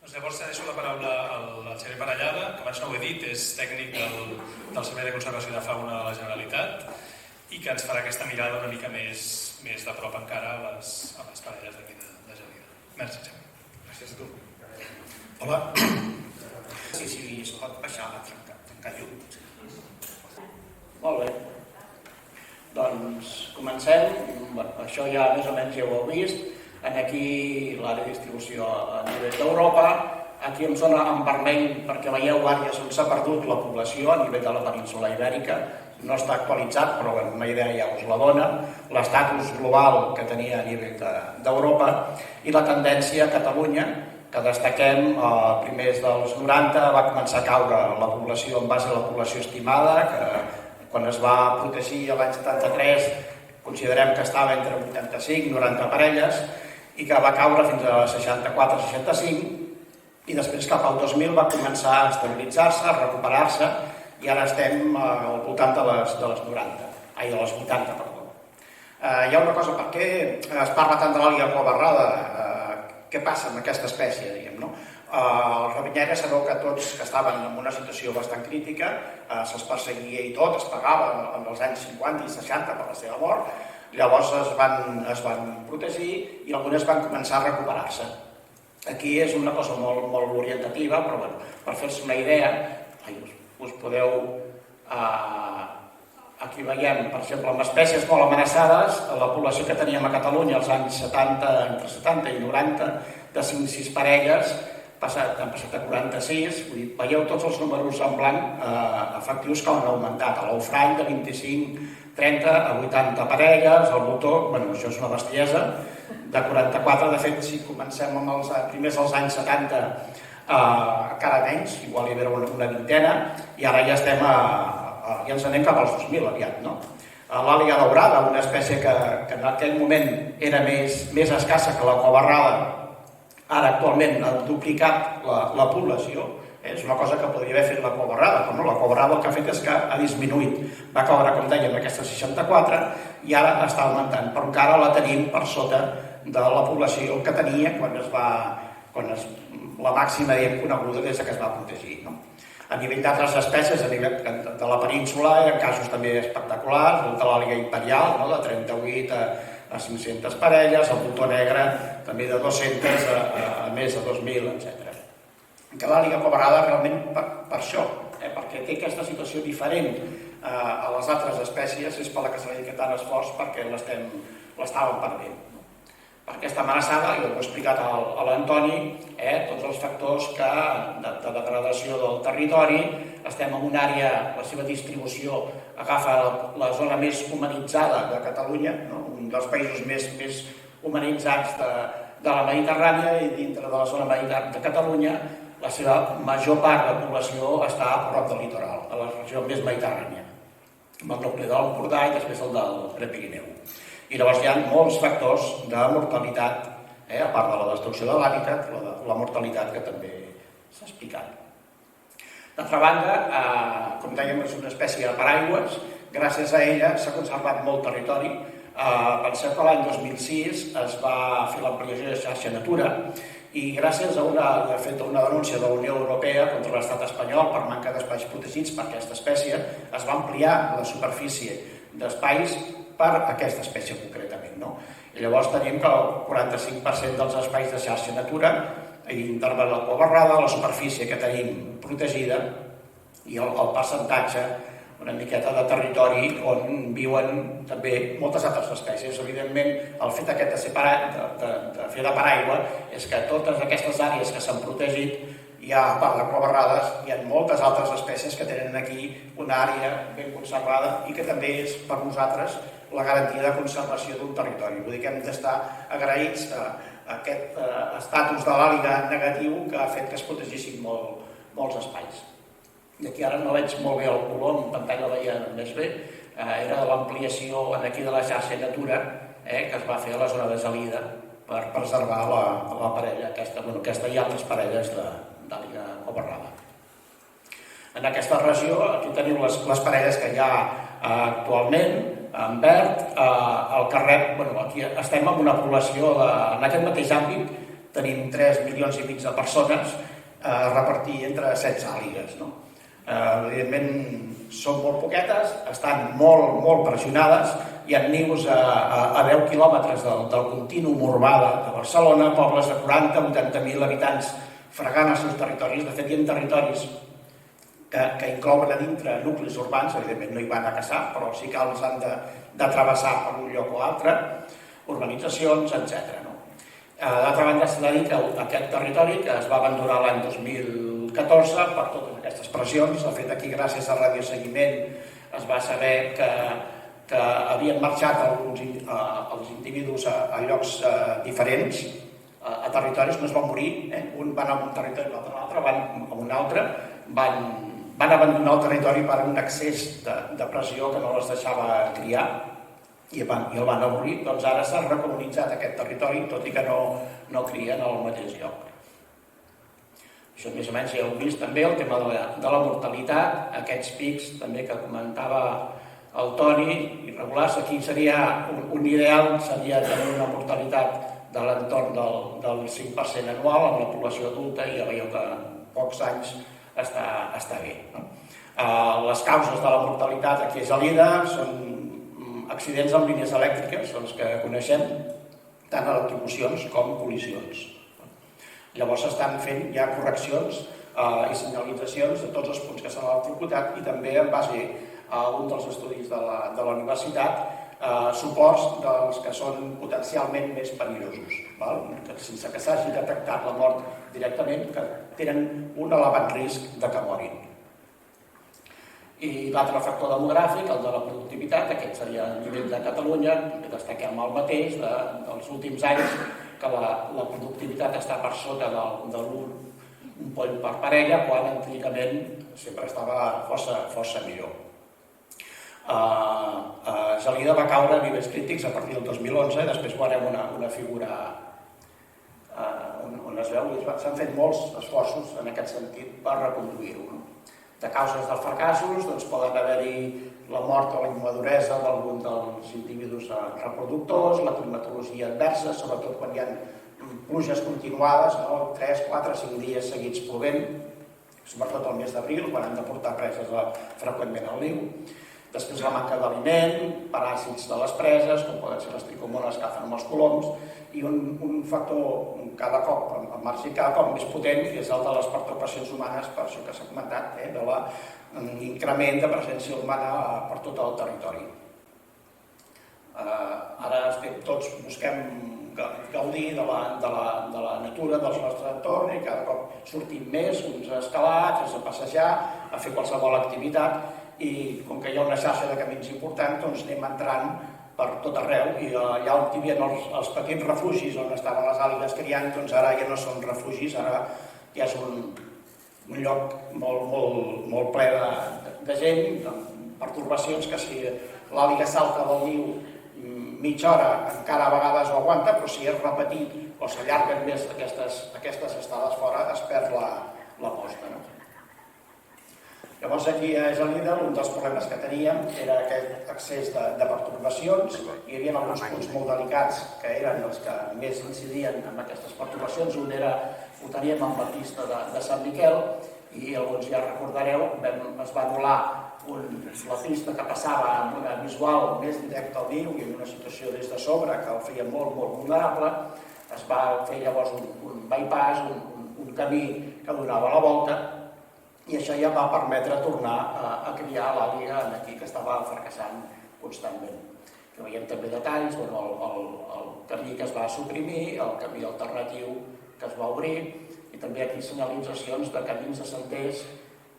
Llavors deixo la paraula al Xavier Parellada, que abans no ho he dit, és tècnic del Servei de Conservació de Fauna de la Generalitat i que ens farà aquesta mirada una mica més de prop encara a les parelles d'aquí de Gelida. Merci, Xavier. Gràcies a tu. Hola. Sí, es pot baixar a tancar llum. Molt bé. Doncs comencem. Això ja més o menys ja ho heu vist. Aquí l'àrea de distribució a nivell d'Europa. Aquí em sona en vermell perquè veieu àrees on s'ha perdut la població a nivell de la península Ibèrica. No està actualitzat, però una idea ja us la dona. L'estatus global que tenia a nivell d'Europa i la tendència a Catalunya, que destaquem primers dels 90 va començar a caure la població en base a la població estimada, que quan es va protegir l'any 73 considerem que estava entre 85 i 90 parelles i que va caure fins a 64-65 i després cap al 2000 va començar a estabilitzar-se, a recuperar-se i ara estem al voltant de les 90, ai, de les 80, perdó. Hi ha una cosa, per què es parla tant de l'àliga cobarrada? Què passa amb aquesta espècie, diguem, no? Els rapinyaires sabeu que tots que estaven en una situació bastant crítica, se'ls perseguia i tot, es pagava en els anys 50 i 60 per la seva mort, llavors es van protegir i algunes van començar a recuperar-se. Aquí és una cosa molt orientativa, però bueno, per fer-se una idea, us podeu... Aquí veiem, per exemple, amb espècies molt amenaçades, la població que teníem a Catalunya als anys 70, entre 70 i 90, de 5-6 parelles, han passat a 46, veieu tots els números en blanc efectius que han augmentat. A l'Ofrany de 25-30 a 80 parelles, al Botó, això és una bestiesa, de 44, de fet, si comencem amb els primers dels anys 70, encara menys, igual hi havia una vintena, i ara ja ens anem cap als 2000 aviat, no? L'àliga daurada, una espècie que en aquell moment era més escassa que la cobarrada, ara actualment ha duplicat la població. És una cosa que podria haver fet la cobarrada, però no, la cobarrada el que ha fet és que ha disminuït. Va caure, com dèiem, aquesta 64 i ara està augmentant, però encara la tenim per sota de la població que tenia quan la màxima coneguda des que es va protegir. A nivell d'altres espècies, a nivell de la península, hi ha casos també espectaculars, el de l'àliga imperial, de 38 a 500 parelles, el botó negre també de 200 a més de 2.000, etc. Que l'àliga cobarada realment per això, perquè té aquesta situació diferent a les altres espècies, és per la que se li dedica tant esforç perquè l'estàvem perdent. Perquè està amenaçada, i ho he explicat a l'Antoni, tots els factors de degradació del territori, estem en una àrea, la seva distribució agafa la zona més humanitzada de Catalunya, un dels països més humanitzats de la Mediterrània, i dintre de la zona mediterrània de Catalunya, la seva major part de població està a prop del litoral, a la regió més mediterrània, amb el nucli de l'Empordà i després el del Prepirineu. I llavors hi ha molts factors de mortalitat, a part de la destrucció de l'hàbitat, la mortalitat que també s'ha explicat. D'altra banda, com dèiem, és una espècie de paraigües, gràcies a ella s'ha conservat molt territori. Penseu que l'any 2006 es va fer l'ampliació de xarxa Natura i gràcies a una denúncia de la Unió Europea contra l'estat espanyol per manca d'espais protegits per aquesta espècie, es va ampliar la superfície d'espais per aquesta espècie concretament. I llavors tenim que el 45% dels espais de xarxa Natura intervé la cobarrada, la superfície que tenim protegida i el percentatge, una miqueta de territori on viuen també moltes altres espècies. Evidentment, el fet aquest de fer de paraigua és que totes aquestes àrees que s'han protegit, hi ha, a part de cobarrades, hi ha moltes altres espècies que tenen aquí una àrea ben conservada i que també és per nosaltres la garantia de conservació d'un territori. Vull dir que hem d'estar agraïts a aquest estatus de l'àliga negatiu que ha fet que es protegissin molts espais. I aquí ara no veig molt bé el color, en pantalla la veia més bé, era l'ampliació aquí de la xarxa Natura que es va fer a la zona de Gelida per preservar la parella, aquesta i altres parelles d'àliga cobarrada. En aquesta regió, aquí teniu les parelles que hi ha actualment, en verd, el carrer, aquí estem en una població, en aquest mateix àmbit, tenim 3 milions i mig de persones a repartir entre 16 àligues. Evidentment, són molt poquetes, estan molt pressionades, hi ha nius a 10 quilòmetres del contínuum urbà de Barcelona, pobles de 40-80.000 habitants fregant els seus territoris. De fet, hi ha territoris que inclouen a dintre nuclis urbans, evidentment no hi van a caçar, però sí que els han de travessar per un lloc o altre, urbanitzacions, etc. D'altra banda, s'ha de dir que aquest territori, que es va abandonar l'any 2014 per totes aquestes pressions, de fet aquí gràcies al radioseguiment es va saber que havien marxat els individus a llocs diferents, a territoris, no es van morir, un van a un territori, l'altre van a un altre, van abandonar el territori per un excés de pressió que no els deixava criar i el van avorrir. Doncs ara s'ha recolonitzat aquest territori, tot i que no crien al mateix lloc. Això més o menys ja heu vist també el tema de la mortalitat, aquests pics també que comentava el Toni, irregulars. Aquí seria un ideal, seria tenir una mortalitat de l'entorn del 5% anual amb la població adulta, i ja veieu que en pocs anys està bé. Les causes de la mortalitat aquí a Gelida són accidents amb línies elèctriques, són els que coneixem, tant electrocucions com col·lisions. Llavors s'estan fent ja correccions i senyalitzacions de tots els punts que s'han electrocutat, i també en base a un dels estudis de la universitat, suports dels que són potencialment més perillosos, sense que s'hagi detectat la mort directament, que tenen un elevat risc de que morin. I l'altre factor demogràfic, el de la productivitat, aquest seria a nivell de Catalunya, destaquem el mateix dels últims anys, que la productivitat està per sota de un poll per parella, quan antigament sempre estava força millor. Gelida va caure a nivells crítics a partir del 2011, després veurem una figura on es veu que s'han fet molts esforços en aquest sentit per reconduir-ho. De causes dels fracassos poden haver-hi la mort o la immaduresa d'algun dels individus reproductors, la climatologia adversa, sobretot quan hi ha pluges continuades, 3, 4, 5 dies seguits plovent, sobretot al mes d'abril, quan han de portar preses freqüentment al niu. Després la manca d'aliment, paràsits de les preses, com poden ser les tricomones que agafen amb els coloms, i un factor cada cop en marxi cada cop més potent, que és el de les pertorbacions humanes, per això que s'ha comentat, de l'increment de presència humana per tot el territori. Ara tots busquem gaudir de la natura del nostre entorn, i cada cop sortim més, uns a escalar, uns a passejar, a fer qualsevol activitat, i com que hi ha una xarxa de camins important, doncs anem entrant per tot arreu, i allà on hi havia els petits refugis on estaven les àligues criant, doncs ara ja no són refugis, ara ja és un lloc molt ple de gent, amb pertorbacions, que si l'àliga salta del niu mitja hora encara a vegades ho aguanta, però si és repetit o s'allarguen més aquestes estades fora, es perd la posta. Llavors aquí a Gelida un dels problemes que teníem era aquest excés de pertorbacions. Hi havia alguns punts molt delicats que eren els que més incidien en aquestes pertorbacions. Un ho teníem amb la pista de Sant Miquel, i alguns ja recordareu, es va anul·lar la pista que passava amb una visual més directa al niu i en una situació des de sobre que el feia molt vulnerable. Es va fer llavors un bypass, un camí que donava la volta, i això ja va permetre tornar a criar l'àliga aquí, que estava fracassant constantment. Aquí veiem també detalls, el camí que es va suprimir, el camí alternatiu que es va obrir, i també aquí senyalitzacions de camins de senders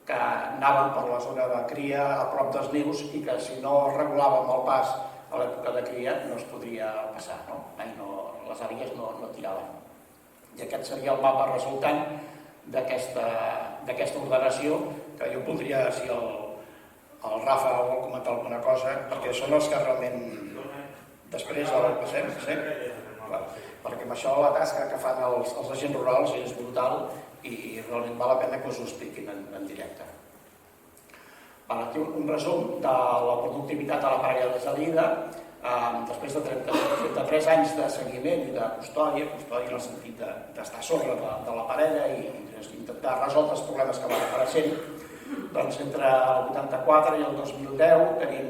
que anaven per la zona de cria a prop dels nius, i que si no regulàvem el pas a l'època de cria no es podria passar, les àligues no tiraven. I aquest seria el mapa resultant d'aquesta ordenació, que jo voldria, si el Rafa vol comentar alguna cosa, perquè són els que realment després el passem, perquè amb això la tasca que fan els agents rurals és brutal, i realment val la pena que us ho expliquin en directe. Aquí un resum de la productivitat a la parella de Gelida. després de 33 anys de seguiment i de custòdia en el sentit d'estar sobre de la parella i intentar resoldre els problemes que van apareixent, doncs entre el 84 i el 2010 tenim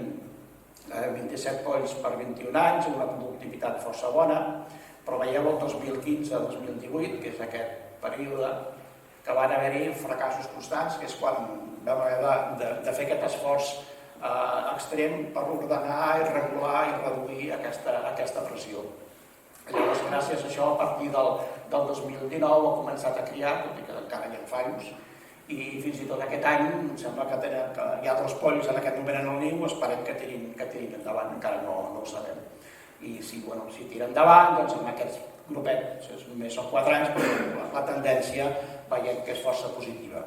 27 polls per 21 anys, una productivitat força bona, però veieu el 2015-2018, que és aquest període, que van haver-hi fracassos constants, que és quan vam haver de fer aquest esforç extrem per ordenar i regular i reduir aquesta pressió. Llavors, gràcies a això, a partir del 2019 ha començat a criar, tot i que encara hi ha fallos, i fins i tot aquest any em sembla que hi ha 2 polls en aquest moment en el niu, esperem que tirin endavant, encara no ho sabem. I si tira endavant, doncs amb aquests grupets, només són 4 anys, però la tendència veiem que és força positiva.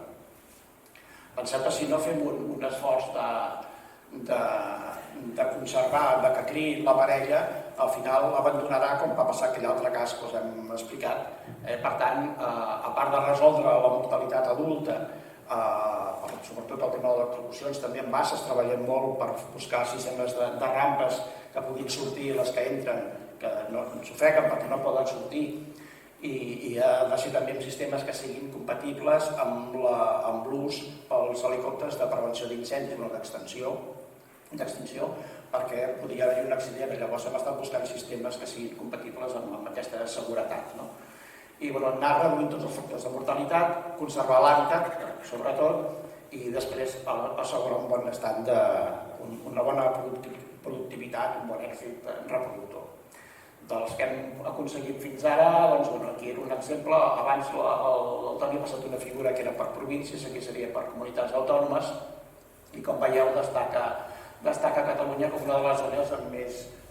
Penseu que si no fem un esforç de conservar, de que criï la parella, al final abandonarà, com va passar aquell altre cas que us hem explicat. Per tant, a part de resoldre la mortalitat adulta, sobretot el tema de les reproduccions, també en masses treballem molt per buscar sistemes de rampes que puguin sortir les que entren, que no s'ofeguen perquè no poden sortir, i ha de ser també sistemes que siguin compatibles amb l'ús pels helicòpters de prevenció d'incendis o d'extinció, perquè podria haver-hi un accident, i llavors hem estat buscant sistemes que siguin compatibles amb aquesta seguretat. I anar reduint tots els factors de mortalitat, conservar l'hàbitat, sobretot, i després assegurar un bon estat una bona productivitat, un bon èxit reproductor. Dels que hem aconseguit fins ara, aquí era un exemple. Abans el Toni ha passat una figura que era per províncies, aquí seria per comunitats autònomes, i com veieu destaca Catalunya com una de les zones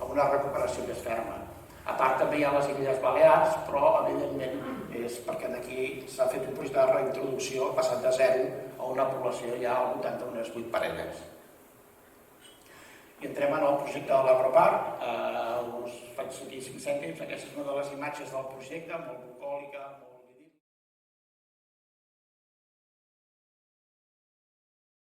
amb una recuperació més ferma. A part també hi ha les Illes Balears, però evidentment és perquè aquí s'ha fet un projecte de reintroducció, ha passat de 0 a una població ja al voltant d'unes 8 parelles. I entrem en el projecte de l'Agroparc. Us faig aquí 5 cèntims. Aquesta és una de les imatges del projecte, molt bucòlica,